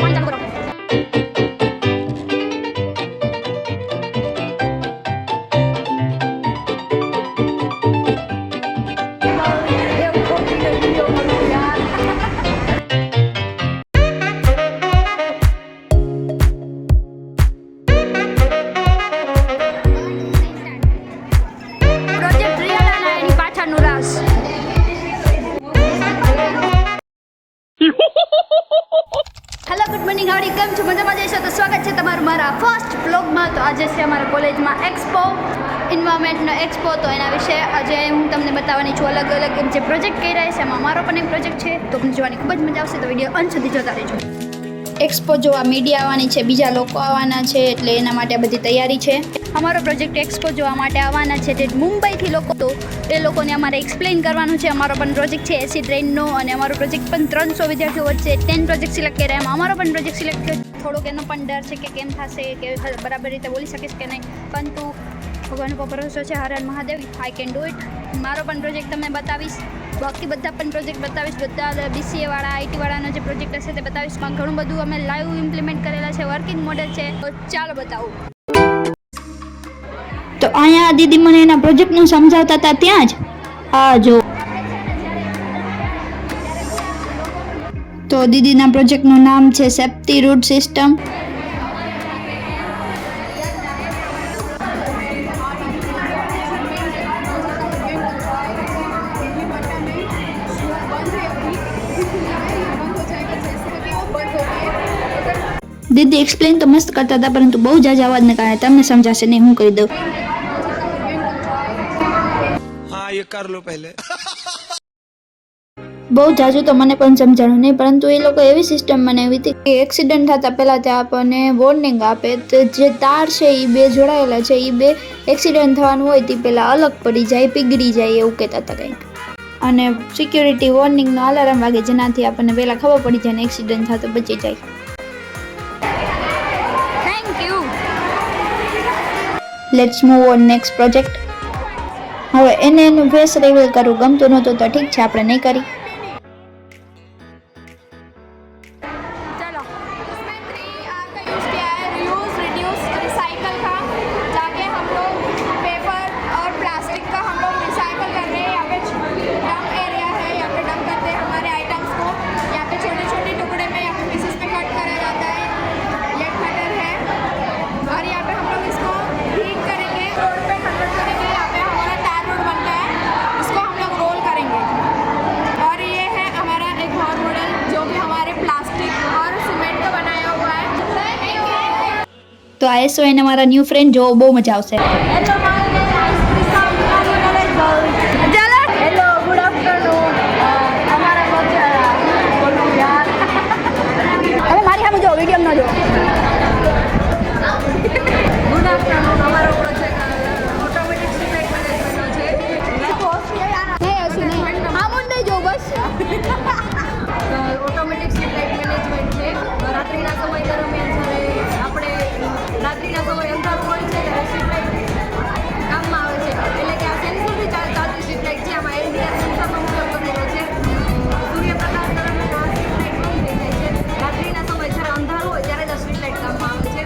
Hello good morning હાવડી કેમ છો મજામાં જઈશો તો સ્વાગત છે તમારું મારા ફર્સ્ટ બ્લોગમાં. તો આજે છે અમારા કોલેજમાં એક્સપો એન્વાયરમેન્ટનો એક્સપો. તો એના વિશે આજે હું તમને બતાવવાની છું અલગ અલગ જે પ્રોજેક્ટ કર્યા છે એમાં મારો પણ એક પ્રોજેક્ટ છે તો તમને જોવાની ખૂબ જ મજા આવશે. તો વિડીયો અંત સુધી જોતા રહેજો. એક્સપો જોવા મીડિયા આવવાની છે, બીજા લોકો આવવાના છે એટલે એના માટે બધી તૈયારી છે. અમારો પ્રોજેક્ટ એક્સપો જોવા માટે આવવાના છે તે મુંબઈથી લોકો. તો એ લોકોને અમારે એક્સપ્લેન કરવાનું છે. અમારો પણ પ્રોજેક્ટ છે એસી ટ્રેનનો અને અમારો પ્રોજેક્ટ પણ 300 વિદ્યાર્થીઓ વચ્ચે 10 પ્રોજેક્ટ સિલેક્ટ કર્યા. એમાં અમારો પણ પ્રોજેક્ટ સિલેક્ટ થયો. થોડોક એનો પણ ડર છે કે કેમ થશે, કે બરાબર રીતે બોલી શકીશ કે નહીં, પરંતુ ભગવાન ઉપર ભરોસો છે. Har Har Mahadev, I can do it. મારો પણ પ્રોજેક્ટ તમને બતાવીશ, બાકી બધા પણ પ્રોજેક્ટ બતાવીશ. બધા BCA વાળા IT વાળાનો જે પ્રોજેક્ટ હશે તે બતાવીશ. પણ ઘણું બધું અમે લાઈવ ઇમ્પ્લિમેન્ટ કરેલા છે, વર્કિંગ મોડેલ છે. તો ચાલો બતાવું. તો અહીંયા દીદી મને એના પ્રોજેક્ટનું સમજાવતા હતા ત્યાં જ આ જો. તો દીદીના પ્રોજેક્ટનું નામ છે સેફ્ટી રૂટ સિસ્ટમ. દીદી એક્સપ્લેન તો મસ્ત કરતા હતા પરંતુ બહુ જાજા અવાજને કારણે તમને સમજાશે નહીં. હું કહી દઉં. हाँ ये कर लो पहले. બહુ જાજુ તો મને પણ સમજાણું નહીં, પરંતુ એ લોકો એવી સિસ્ટમ બનાવી હતી કે એક્સિડન્ટ થતા પહેલાં તે આપણને વોર્નિંગ આપે. તો જે તાર છે એ બે જોડાયેલા છે, એ બે એક્સિડન્ટ થવાનું હોય તે પહેલાં અલગ પડી જાય, પીગળી જાય એવું કહેતા હતા કંઈક. અને સિક્યુરિટી વોર્નિંગનો અલાર્મ વાગે જેનાથી આપણને પહેલાં ખબર પડી જાય ને એક્સિડન્ટ થતો બચી જાય. Thank you. Let's move on next project. હવે એનું ફેસ રિવીલ કરવું ગમતું નહોતું તો ઠીક છે, આપણે નહીં કરી. તો આ SON અમારા ન્યૂ ફ્રેન્ડ જો બહુ મજા આવશે. Hello good afternoon. હવે મારી સામે જો વિડીયો ન જો. Good afternoon. અમારો પ્રોજેક્ટ ઓટોમેટિક સ્ટ્રીટ મેનેજમેન્ટનો છે. આ મુંડે જો બસ. ઓટોમેટિક સ્ટ્રીટ મેનેજમેન્ટ છે. રાત્રિના સમય દરમિયાન આપણે રાત્રિના સમય અંધારું હોય છે ત્યારે સ્ટ્રીટ લાઇટ કામમાં આવે છે. એટલે કે આ સેન્સરથી ચાલતી સ્ટ્રીટ લાઇટ છે. આમાં LDR સેન્સરનો ઉપયોગ કરેલો છે. સૂર્યપ્રકાશ દરમિયાન આ સ્ટ્રીટ લાઇટ બંધ થઈ જાય છે. રાત્રિના સમય જ્યારે અંધારું હોય ત્યારે જ આ સ્ટ્રીટ લાઇટ કામમાં આવે છે.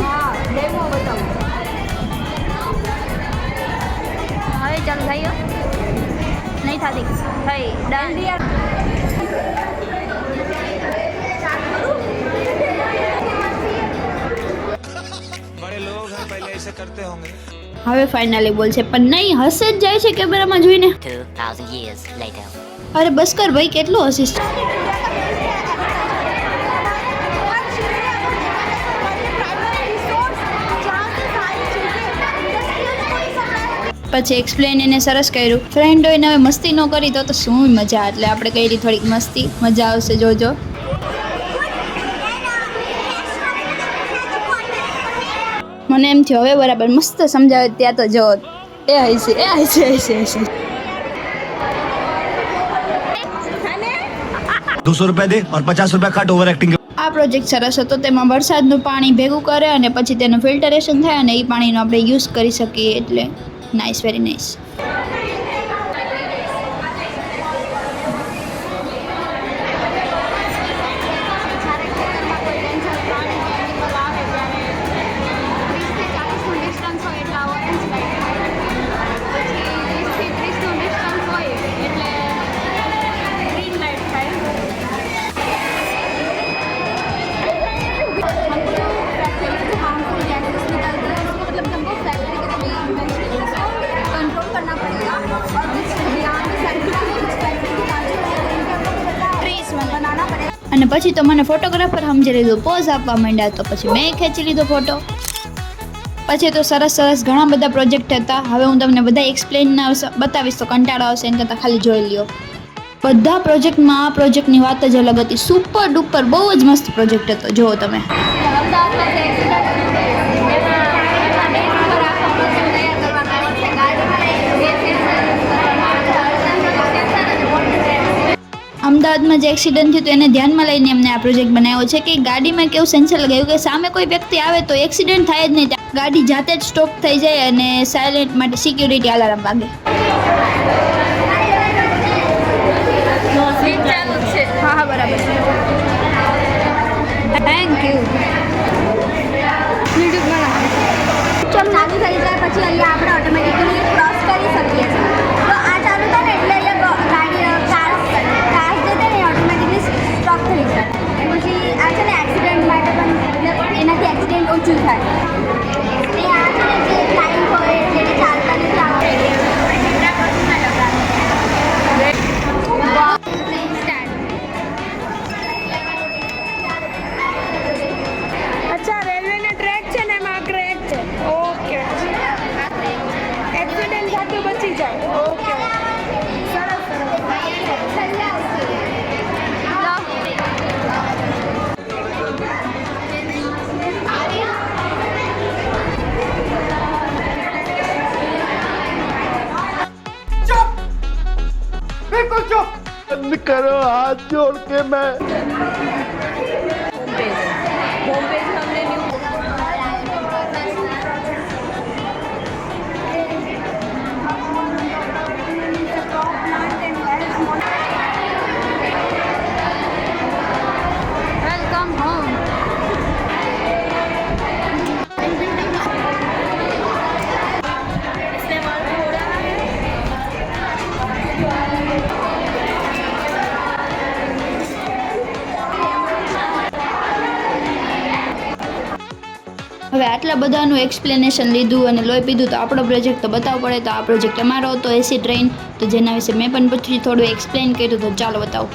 હા, ડેમો બતાવું. હવે ચાલુ થાય નહીં થતી થઈ ડન. बड़े लोग हैं पहले ऐसे करते होंगे. હવે ફાઇનલી બોલ છે પણ નહીં, હસે જ જાય છે કેમેરામાં જોઈને. 2000 years later. અરે બસ કર ભાઈ, કેટલું હસીશ. પછી એક્સપ્લેન એને સરસ કર્યું. ફ્રેન્ડ હોય ને હવે મસ્તી ન કરી તો શું મજા. એટલે આપણે કરી થોડીક મસ્તી, મજા આવશે જોજો. મને એમ થયું હવે બરાબર મસ્ત સમજાવે ત્યાં તો જો એ હશે. 200 रुपए दे और 50 रुपए कट ओवर एक्टिंग. આ પ્રોજેક્ટ સરસ હતો. તેમાં વરસાદનું પાણી ભેગું કરે અને પછી તેનું ફિલ્ટરેશન થાય અને એ પાણીનો આપણે યુઝ કરી શકીએ. એટલે નાઇસ, વેરી નાઇસ. અને પછી તો મને ફોટોગ્રાફર સમજી લીધું, પોઝ આપવા માંડ્યા, તો પછી મેં ખેંચી લીધો ફોટો. પછી તો સરસ ઘણા બધા પ્રોજેક્ટ હતા. હવે હું તમને બધા એક્સપ્લેન બતાવીશ તો કંટાળો આવશે, એના કરતાં ખાલી જોઈ લ્યો. બધા પ્રોજેક્ટમાં આ પ્રોજેક્ટની વાત જ અલગ હતી. સુપર ડુપર બહુ જ મસ્ત પ્રોજેક્ટ હતો. જુઓ તમે. અમદાવાદમાં જે એક્સિડન્ટ થયું તો એને ધ્યાનમાં લઈને એમને આ પ્રોજેક્ટ બનાવ્યો છે કે ગાડીમાં કેવું સેન્સર લગાવ્યું કે સામે કોઈ વ્યક્તિ આવે તો એક્સિડન્ટ થાય જ નહીં, ગાડી જાતે જ સ્ટોપ થઈ જાય અને સાયલેન્ટ માટે સિક્યુરિટી અલાર્મ વાગે. હા બરાબર. Thank you. ચાલુ થઈ જાય પછી અહીંયા આપણે ઓટોમેટિકલી ક્રોસ કરી શકીએ છીએ. તો આ ચાલુ થાય ને એટલે અહીંયા ગાડી કાર જે છે ને ઓટોમેટિકલી સ્ટોપ થઈ જાય. પછી આ છે ને એક્સિડન્ટ માટે પણ મતલબ એનાથી એક્સિડન્ટ ઓછું થાય. એ આ છે ને જે ક્લાઇન્ટ હોય જેને ચાલતા નથી આવડે અચ્છા, રેલવેના ટ્રેક છે ને એમાં ક્રેક છે. ઓકે, એક્સિડન્ટ થતું બચી જાય. ઓકે, સરસ સરસ. करो हाथ जोड़ के मैं બોમ્બે हमने न्यू વેલકમ હોમ. હવે આટલા બધાનું એક્સપ્લેનેશન લીધું અને લોહી પીધું તો આપણો પ્રોજેક્ટ તો બતાવવો પડે. તો આ પ્રોજેક્ટ અમારો હતો એસી ટ્રેન, તો જેના વિશે મેં પણ પછી થોડું એક્સપ્લેન કર્યું, તો ચાલો બતાવું.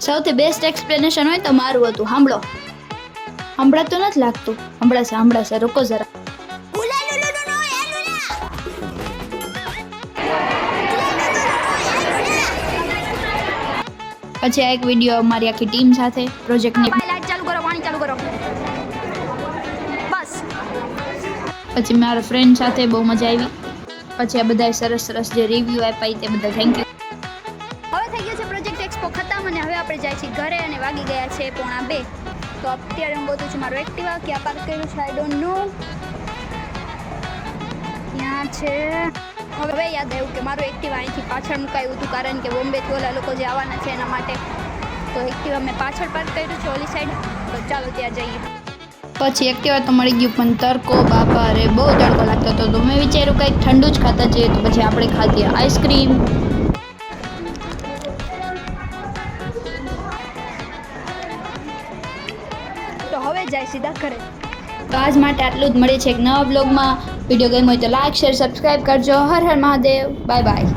સૌથી બેસ્ટ એક્સપ્લેનેશન હોય તો મારું હતું. સાંભળો. સંભળાતું નથી લાગતું? સંભળાશે. રોકો જરા. પછી આ એક વિડીયો અમારી આખી ટીમ સાથે પ્રોજેક્ટની. લાઈટ ચાલુ કરો, પાણી ચાલુ કરો. બસ પછી મારા ફ્રેન્ડ સાથે બહુ મજા આવી. પછી આ બધાએ સરસ જે રિવ્યૂ આપ્યા તે બધા થેન્ક યુ. હવે થઈ ગયો છે પ્રોજેક્ટ એક્સપો ખતમ અને હવે આપણે જાય છીએ ઘરે અને વાગી ગયા છે 1:45. તો અત્યારે હું ગોતું છું મારું એક્ટિવા. ક્યાં પાર્ક કર્યું છે આઈ ડોન્ટ નો. ત્યાં છે. હવે યાદ આવ્યું કે મારું એક્ટિવા અહીંથી પાછળ મુકાયું હતું, કારણ કે બોમ્બેથી ઓલા લોકો જે આવવાના છે એના માટે. તો એક્ટિવા મેં પાછળ પાર્ક કર્યું છે ઓલી સાઈડ. તો ચાલો ત્યાં જઈએ. પછી એક્ટિવા તો મળી ગયું, પણ તડકો બાપા રે બહુ તડકો લાગતો હતો. તો મેં વિચાર્યું કંઈક ઠંડુ જ ખાતા જઈએ. તો પછી આપણે ખાધી આઈસ્ક્રીમ. તો હવે જાય સીધા ઘરે. તો આજ માટે આટલું જ. મળે છે એક નવા બ્લોગમાં. વિડીયો ગમ્યો હોય તો લાઈક શેર સબસ્ક્રાઈબ કરજો. હર હર મહાદેવ. Bye by.